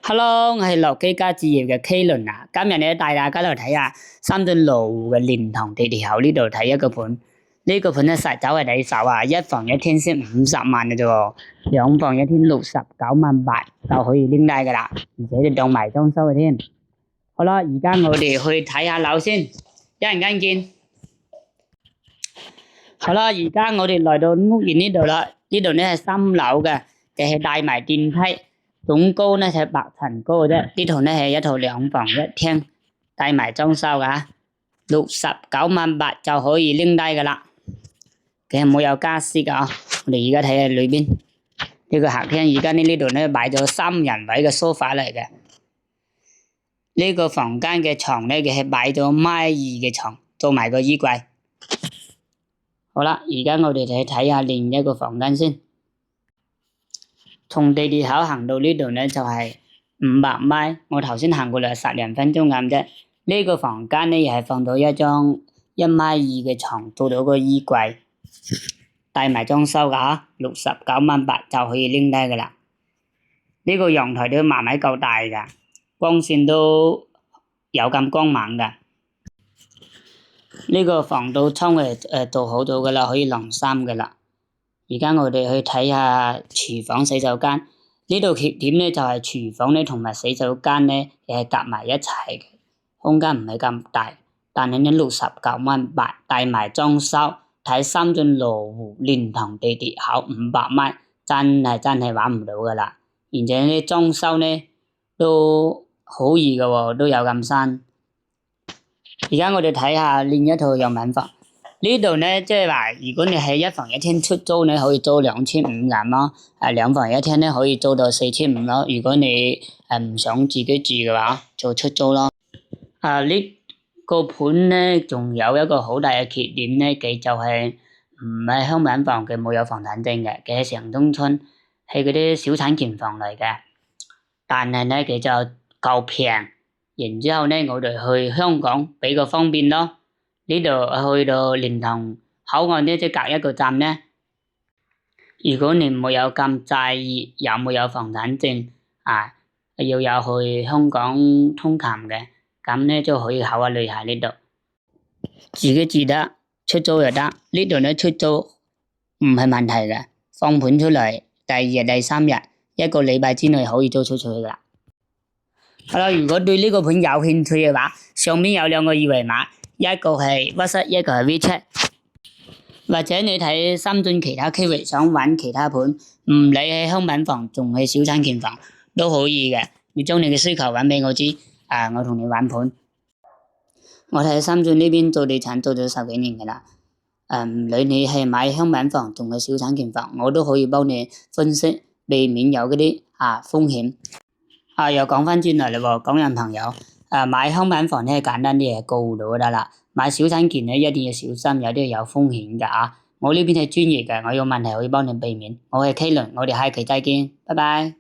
Hello，我係樂基家置業嘅 K 輪啊，今日咧帶大家嚟睇下深圳羅湖嘅蓮塘地鐵口呢度睇一個盤，呢個盤咧實走係抵手啊，一房一廳先50萬嘅啫喎，兩房一廳69.8萬就可以拎低噶啦，而且你當埋裝修嘅添。好啦，而家我哋去睇下樓先，一陣間見。好啦，而家我哋嚟到屋苑呢度啦，呢度咧係3樓嘅，係帶埋電梯。總高咧係8層高嘅啫，呢度咧係一套2房1廳，帶埋裝修噶，69.8萬就可以拎低噶啦，佢係冇有家私噶啊！我哋而家睇下裏邊呢個客廳，而家呢度咧擺咗3人位嘅梳化嚟嘅，呢個房間嘅床咧佢係擺咗1.2米嘅床，做埋個衣櫃。好啦，而家我哋睇下另一個房間先。從地鐵口行到呢度咧就係500米，我頭先行過嚟10零分鐘咁啫。呢個房間咧又係放到一張1.2米嘅床，做到個衣櫃，帶埋裝修噶吓，69.8萬就可以拎低噶啦。呢個陽台都慢慢夠大噶，光線都有咁光猛噶。呢個防盜窗係做好咗噶啦，可以晾衫噶啦。而家我哋去睇下廚房洗手間，呢度缺點咧就係廚房咧同埋洗手間咧係夾埋一齊嘅，空間唔係咁大，但係咧69.8萬帶埋裝修，睇深圳羅湖蓮塘地鐵口500米，真係玩唔到噶啦，而且咧裝修咧都好易噶喎，都有咁新。而家我哋睇下另一套樣品房。呢度咧，即係話，如果你係1房1廳出租咧，可以租2500咯。2房1廳咧可以租到4500咯。如果你唔想自己住嘅話，就出租咯。呢個盤咧，仲有一個好大嘅缺點咧，佢就係唔係鄉民房，佢冇有房產證嘅，佢係城中村，係嗰啲小產權房嚟嘅。但係咧，佢就夠平，然之後咧，我哋去香港比較方便咯。呢度去到蓮塘口岸咧，即隔一個站咧。如果你冇有咁在意有冇有房產證要有去香港通勤嘅，咁咧就可以考慮下呢度。自己住得，出租又得。呢度咧出租唔係問題嘅，放盤出嚟，第2日、第3日1個禮拜之內可以租出去噶啦。好啦，如果對呢個盤有興趣嘅話，上面有2個二維碼。一個係WhatsApp，一個係 WeChat，或者你睇深圳其他區域想揾其他盤，唔理係鄉民房仲係小產權房都可以嘅。你將你嘅需求揾俾我知，我同你揾盤。我喺深圳呢邊做地產做咗10幾年噶啦，唔理你係買鄉民房仲係小產權房，我都可以幫你分析，避免有嗰啲風險。又講翻轉嚟啦，港人朋友。買鄉民房咧簡單啲，係告到就得啦。買小產權咧一定要小心，有啲有風險㗎。我呢邊係專業嘅，我有問題可以幫你避免。我係 K 輪，我哋下期再見，拜拜。